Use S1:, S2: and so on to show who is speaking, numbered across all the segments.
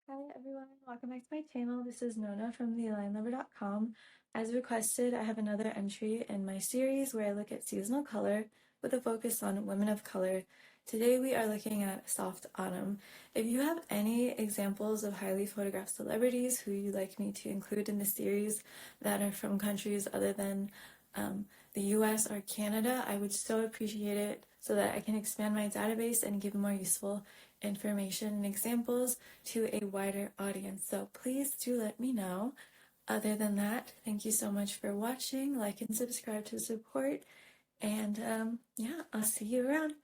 S1: Hi everyone, welcome back to my channel. This is Nona from thealignlover.com. As requested, I have another entry in my series where I look at seasonal color with a focus on women of color. Today we are looking at soft autumn. If you have any examples of highly photographed celebrities who you'd like me to include in the series that are from countries other than the US or Canada, I would so appreciate it so that I can expand my database and give more useful information and examples to a wider audience. So please do let me know. Other than that, thank you so much for watching. Like and subscribe to support. And yeah, I'll see you around.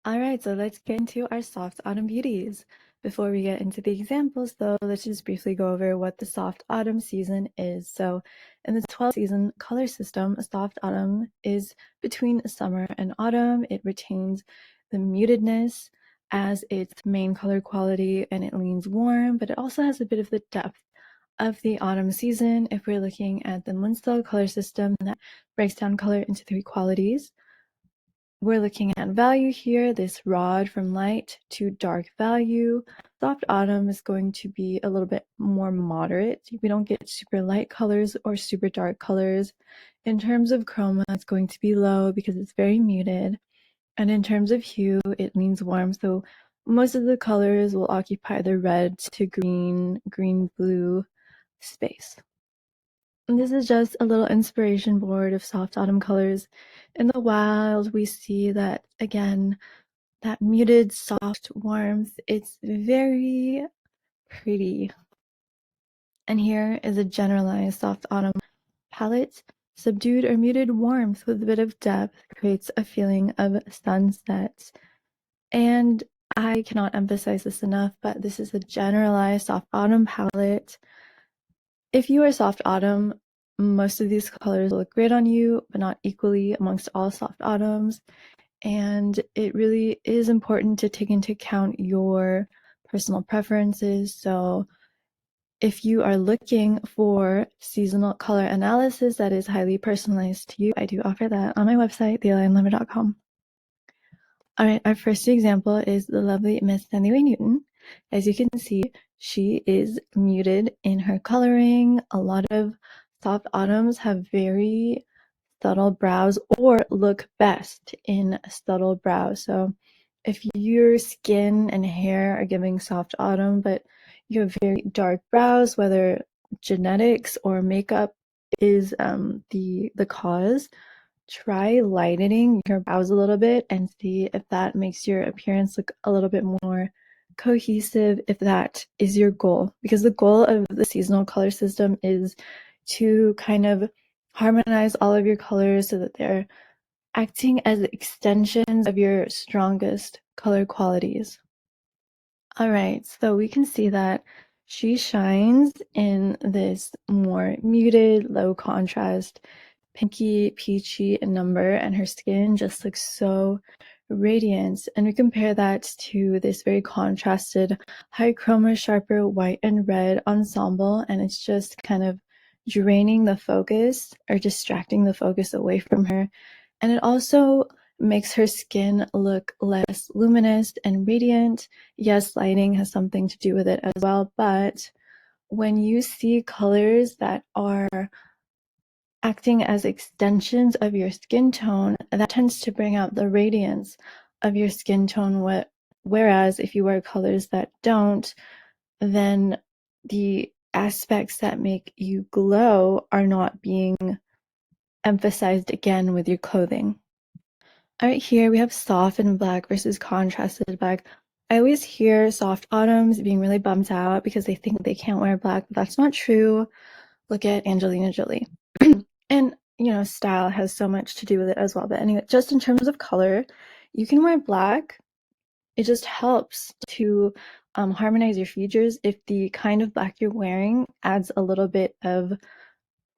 S1: Alright, so let's get into our soft autumn beauties. Before we get into the examples though, let's just briefly go over what the soft autumn season is. So in the 12 season color system, a soft autumn is between summer and autumn. It retains the mutedness as its main color quality and it leans warm, but it also has a bit of the depth of the autumn season. If we're looking at the Munsell color system, that breaks down color into 3 qualities. We're looking at value here, this rod from light to dark value. Soft autumn is going to be a little bit more moderate. We don't get super light colors or super dark colors. In terms of chroma, it's going to be low because it's very muted. And in terms of hue, it leans warm. So most of the colors will occupy the red to green-blue space. And this is just a little inspiration board of soft autumn colors. In the wild, we see that, again, that muted, soft warmth. It's very pretty. And here is a generalized soft autumn palette. Subdued or muted warmth with a bit of depth creates a feeling of sunset. And I cannot emphasize this enough, but this is a generalized soft autumn palette. If you are soft autumn, most of these colors look great on you, but not equally amongst all soft autumns. And it really is important to take into account your personal preferences. So if you are looking for seasonal color analysis that is highly personalized to you, I do offer that on my website, thealignlover.com. All right, our first example is the lovely Miss Thandiwe Newton. As you can see, she is muted in her coloring. A lot of soft autumns have very subtle brows or look best in subtle brows. So if your skin and hair are giving soft autumn, but you have very dark brows, whether genetics or makeup is the cause, try lightening your brows a little bit and see if that makes your appearance look a little bit more cohesive, if that is your goal. Because the goal of the seasonal color system is to kind of harmonize all of your colors so that they're acting as extensions of your strongest color qualities. All right, so we can see that she shines in this more muted, low contrast, pinky, peachy number, and her skin just looks so radiant. And we compare that to this very contrasted, high chroma, sharper white and red ensemble, and it's just kind of draining the focus or distracting the focus away from her. And it also makes her skin look less luminous and radiant. Yes, lighting has something to do with it as well, but when you see colors that are acting as extensions of your skin tone, that tends to bring out the radiance of your skin tone, whereas if you wear colors that don't, then the aspects that make you glow are not being emphasized again with your clothing. All right, here we have soft and black versus contrasted black. I always hear soft autumns being really bummed out because they think they can't wear black, but that's not true. Look at Angelina Jolie. And, you know, style has so much to do with it as well. But anyway, just in terms of color, you can wear black. It just helps to harmonize your features if the kind of black you're wearing adds a little bit of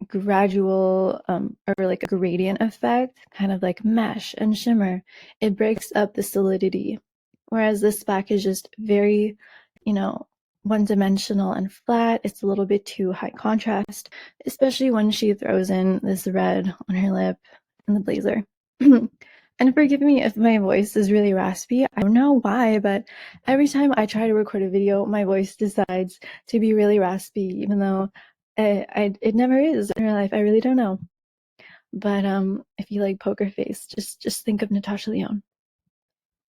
S1: gradual or like a gradient effect, kind of like mesh and shimmer. It breaks up the solidity, whereas this black is just very, you know, one-dimensional and flat. It's a little bit too high contrast, especially when she throws in this red on her lip and the blazer. And forgive me if my voice is really raspy. I don't know why, but every time I try to record a video, my voice decides to be really raspy, even though it never is in real life. I really don't know. But if you like Poker Face, just think of Natasha Lyonne.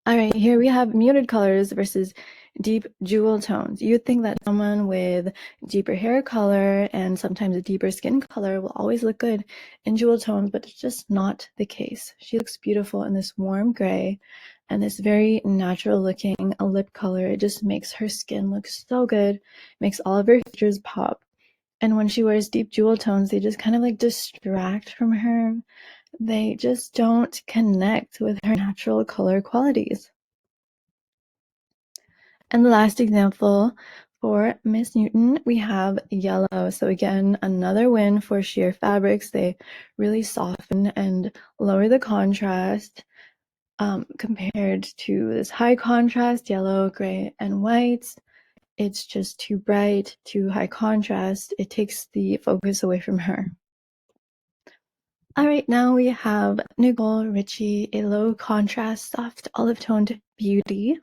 S1: All right, here we have muted colors versus deep jewel tones. You'd think that someone with deeper hair color and sometimes a deeper skin color will always look good in jewel tones, but it's just not the case. She looks beautiful in this warm gray and this very natural looking lip color. It just makes her skin look so good, makes all of her features pop. And when she wears deep jewel tones, they just kind of like distract from her. They just don't connect with her natural color qualities. And the last example for Miss Newton, we have yellow. So again, another win for sheer fabrics. They really soften and lower the contrast compared to this high contrast yellow, gray, and white. It's just too bright, too high contrast. It takes the focus away from her. All right, now we have Nicole Richie, a low contrast, soft olive toned beauty.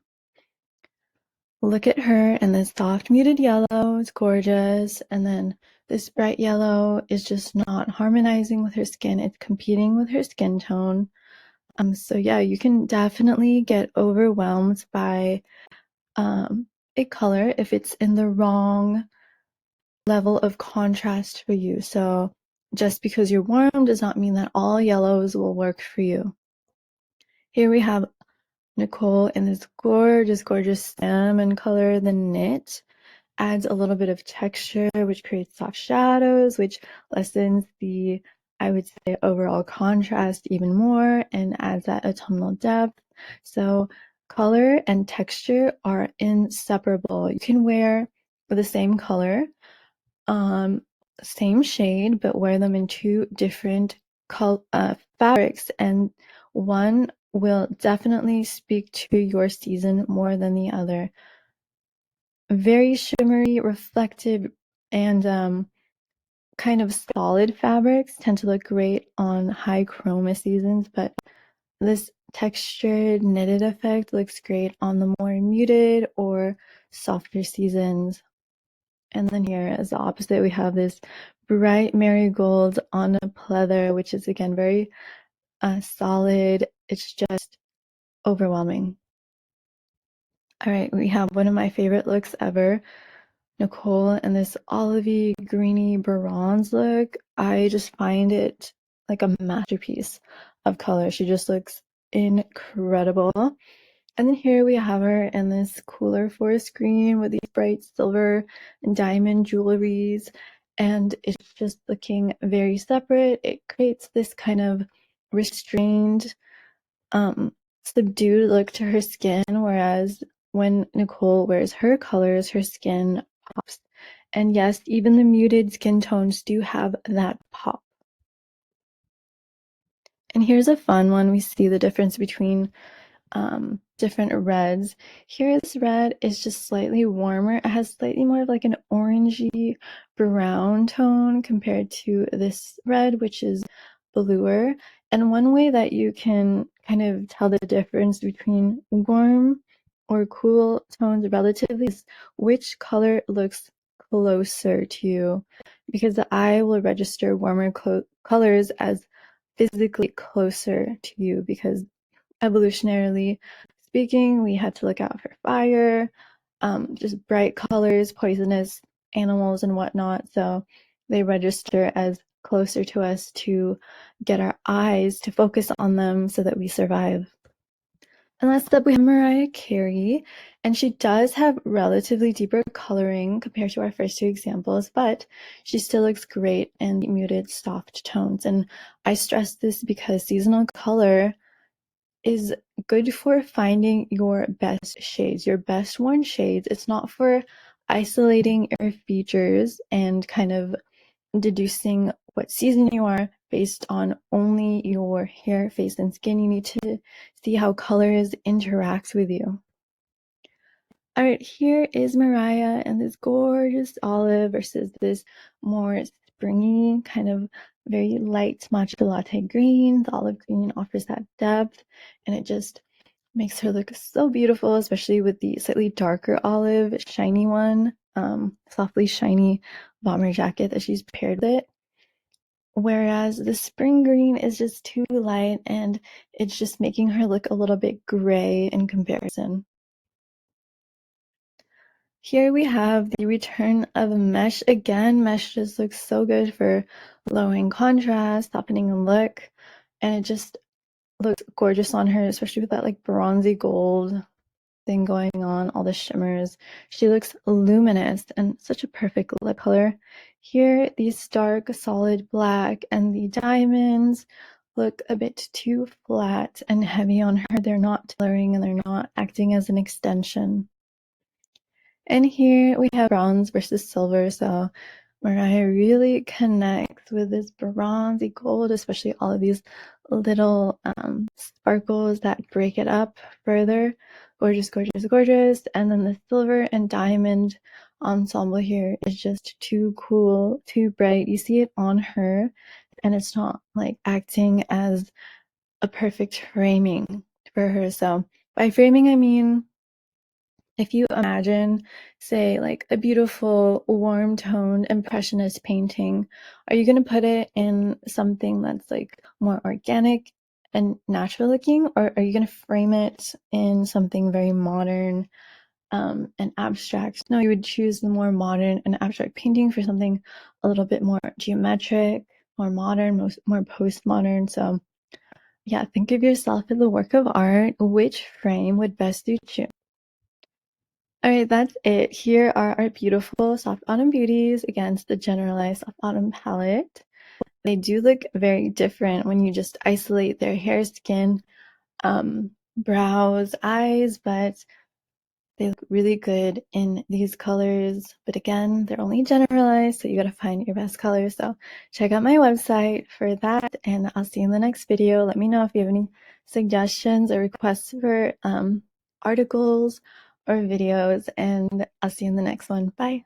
S1: Look at her and this soft muted yellow, it's gorgeous. And then this bright yellow is just not harmonizing with her skin. It's competing with her skin tone. So yeah, you can definitely get overwhelmed by a color if it's in the wrong level of contrast for you. So just because you're warm does not mean that all yellows will work for you. Here we have Nicole in this gorgeous, gorgeous salmon color. The knit adds a little bit of texture, which creates soft shadows, which lessens the, I would say, overall contrast even more and adds that autumnal depth. So color and texture are inseparable. You can wear the same color, same shade, but wear them in two different fabrics, and one will definitely speak to your season more than the other. Very shimmery, reflective, and kind of solid fabrics tend to look great on high chroma seasons, but this textured knitted effect looks great on the more muted or softer seasons. And then here as the opposite, we have this bright marigold on a pleather, which is again very solid. It's just overwhelming. All right, we have one of my favorite looks ever, Nicole, and this olivey, greeny bronze look. I just find it like a masterpiece of color. She just looks incredible. And then here we have her in this cooler forest green with these bright silver and diamond jewelries, and it's just looking very separate. It creates this kind of restrained, subdued look to her skin, whereas when Nicole wears her colors, her skin pops. And yes, even the muted skin tones do have that pop. And here's a fun one. We see the difference between different reds. Here this red is just slightly warmer. It has slightly more of like an orangey brown tone compared to this red, which is bluer. And one way that you can kind of tell the difference between warm or cool tones relatively is which color looks closer to you, because the eye will register warmer colors as physically closer to you, because evolutionarily speaking, we had to look out for fire, just bright colors, poisonous animals, and whatnot. So they register as closer to us to get our eyes to focus on them so that we survive. And last up, we have Mariah Carey, and she does have relatively deeper coloring compared to our first two examples, but she still looks great in the muted, soft tones. And I stress this because seasonal color is good for finding your best shades, your best worn shades. It's not for isolating your features and kind of deducing what season you are based on only your hair, face, and skin. You need to see how colors interact with you. All right, here is Mariah and this gorgeous olive versus this more springy, kind of very light matcha latte green. The olive green offers that depth, and it just makes her look so beautiful, especially with the slightly darker olive, shiny one, softly shiny bomber jacket that she's paired with it. Whereas the spring green is just too light and it's just making her look a little bit gray in comparison. Here we have the return of mesh again. Mesh just looks so good for lowering contrast, softening a look, and it just looks gorgeous on her, especially with that like bronzy gold thing going on, all the shimmers. She looks luminous and such a perfect lip color. Here, the stark solid black and the diamonds look a bit too flat and heavy on her. They're not blurring and they're not acting as an extension. And here we have bronze versus silver. So Mariah really connects with this bronzy gold, especially all of these little sparkles that break it up further. Gorgeous, gorgeous, gorgeous. And then the silver and diamond ensemble here is just too cool, too bright. You see it on her, and it's not like acting as a perfect framing for her. So by framing, I mean, if you imagine, say, like a beautiful, warm toned impressionist painting, are you going to put it in something that's like more organic and natural looking, or are you going to frame it in something very modern and abstract? No, you would choose the more modern and abstract painting for something a little bit more geometric, more modern, more postmodern. So, yeah, think of yourself as a work of art. Which frame would best suit you? Alright, that's it. Here are our beautiful soft autumn beauties against the generalized soft autumn palette. They do look very different when you just isolate their hair, skin, brows, eyes, but they look really good in these colors. But again, they're only generalized, so you gotta find your best color. So check out my website for that, and I'll see you in the next video. Let me know if you have any suggestions or requests for articles or videos, and I'll see you in the next one. Bye.